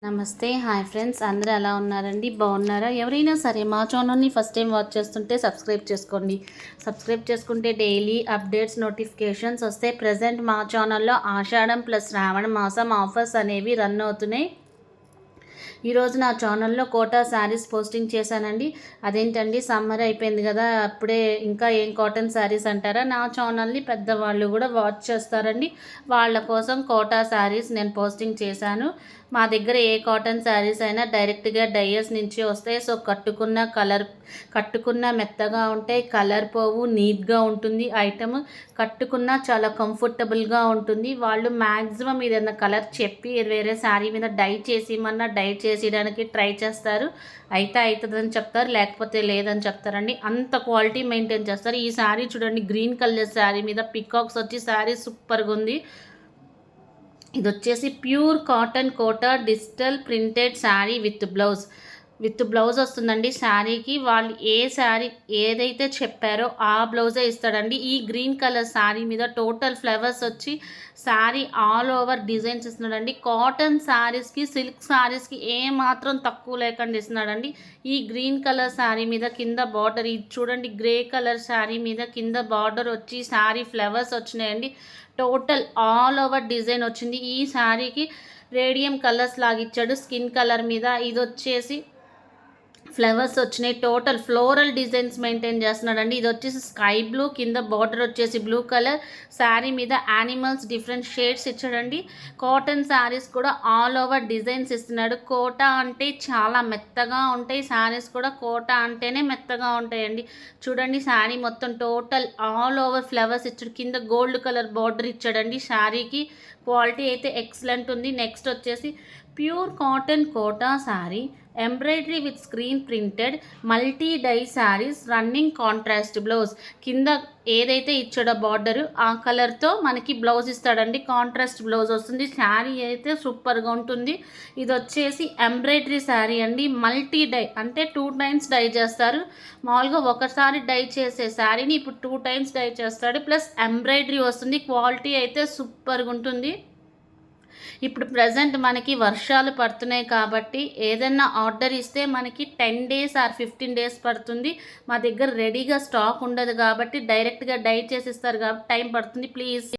నమస్తే hi friends, అందరూ ఎలా ఉన్నారండి? బాగున్నారా? ఎవరైనా సరే మా ఛానల్ని ఫస్ట్ టైం వాచ్ చేస్తుంటే సబ్స్క్రైబ్ చేసుకోండి. సబ్స్క్రైబ్ చేసుకుంటే డైలీ అప్డేట్స్ నోటిఫికేషన్స్ వస్తే ప్రజెంట్ మా ఛానల్లో ఆషాఢం ప్లస్ శ్రావణ మాసం ఆఫర్స్ అనేవి రన్ అవుతున్నాయి. ఈరోజు నా ఛానల్లో కోటా శారీస్ పోస్టింగ్ చేశానండి. అదేంటండి, సమ్మర్ అయిపోయింది కదా, అప్పుడే ఇంకా ఏం కాటన్ శారీస్ అంటారా? నా ఛానల్ని పెద్దవాళ్ళు కూడా వాచ్ చేస్తారండి. వాళ్ళ కోసం కోటా శారీస్ నేను పోస్టింగ్ చేశాను. మా దగ్గర ఏ కాటన్ శారీస్ అయినా డైరెక్ట్గా డైయర్స్ నుంచి వస్తాయి. సో కట్టుకున్న మెత్తగా ఉంటాయి, కలర్ పోవు, నీట్గా ఉంటుంది ఐటమ్. కట్టుకున్న చాలా కంఫర్టబుల్గా ఉంటుంది. వాళ్ళు మ్యాక్సిమం ఏదైనా కలర్ చెప్పి వేరే శారీ మీద డై చేసిమన్నా డై చేసేయడానికి ట్రై చేస్తారు. అయితే అవుతుందని చెప్తారు, లేకపోతే లేదని చెప్తారండి. అంత క్వాలిటీ మెయింటైన్ చేస్తారు. ఈ శారీ చూడండి, గ్రీన్ కలర్ శారీ మీద పికాక్స్ వచ్చి శారీ సూపర్గా ఉంది. ఇది వచ్చేసి pure cotton Kota digital printed sari with blouse వస్తుందండి. శారీకి వాళ్ళు ఏ శారీ ఏదైతే చెప్పారో ఆ బ్లౌజే ఇస్తాడండి. ఈ గ్రీన్ కలర్ శారీ మీద టోటల్ ఫ్లవర్స్ వచ్చి శారీ ఆల్ ఓవర్ డిజైన్స్ ఇస్తున్నాడండి. కాటన్ శారీస్కి సిల్క్ శారీస్కి ఏమాత్రం తక్కువ లేకుండా ఇస్తున్నాడండి. ఈ గ్రీన్ కలర్ శారీ మీద కింద బార్డర్, ఇది చూడండి, గ్రే కలర్ శారీ మీద కింద బార్డర్ వచ్చి శారీ ఫ్లవర్స్ వచ్చినాయండి. టోటల్ ఆల్ ఓవర్ డిజైన్ వచ్చింది. ఈ శారీకి రేడియం కలర్స్ లాగిచ్చాడు స్కిన్ కలర్ మీద. ఇది వచ్చేసి ఫ్లవర్స్ వచ్చినాయి. టోటల్ ఫ్లోరల్ డిజైన్స్ మెయింటైన్ చేస్తున్నాడండి. ఇది వచ్చేసి స్కై బ్లూ, కింద బార్డర్ వచ్చేసి బ్లూ కలర్, శారీ మీద యానిమల్స్ డిఫరెంట్ షేడ్స్ ఇచ్చాడండి. కాటన్ శారీస్ కూడా ఆల్ ఓవర్ డిజైన్స్ ఇస్తున్నాడు. కోటా అంటే చాలా మెత్తగా ఉంటాయి శారీస్ కూడా, కోటా అంటేనే మెత్తగా ఉంటాయండి. చూడండి, శారీ మొత్తం టోటల్ ఆల్ ఓవర్ ఫ్లవర్స్ ఇచ్చాడు. కింద గోల్డ్ కలర్ బార్డర్ ఇచ్చాడండి. శారీకి క్వాలిటీ అయితే ఎక్సలెంట్ ఉంది. నెక్స్ట్ వచ్చేసి pure cotton Kota sari, embroidery with screen printed multi dye saris, running contrast blouse. కింద ఏదైతే ఇచ్చాడో బార్డరు ఆ కలర్తో మనకి బ్లౌజ్ ఇస్తాడండి. కాంట్రాస్ట్ బ్లౌజ్ వస్తుంది. శారీ అయితే సూపర్గా ఉంటుంది. ఇది వచ్చేసి ఎంబ్రాయిడరీ శారీ అండి. మల్టీ డై అంటే 2 times డై చేస్తారు. మామూలుగా ఒకసారి డై చేసే శారీని ఇప్పుడు 2 times డై చేస్తాడు. ప్లస్ ఎంబ్రాయిడరీ వస్తుంది. క్వాలిటీ అయితే సూపర్గా ఉంటుంది. ఇప్పుడు ప్రజెంట్ మనకి వర్షాలు పడుతున్నాయి కాబట్టి ఏదన్నా ఆర్డర్ ఇస్తే మనకి 10 days ఆర్ 15 days పడుతుంది. మా దగ్గర రెడీగా స్టాక్ ఉండదు కాబట్టి డైరెక్ట్గా డై చేసి ఇస్తారు కాబట్టి టైం పడుతుంది. ప్లీజ్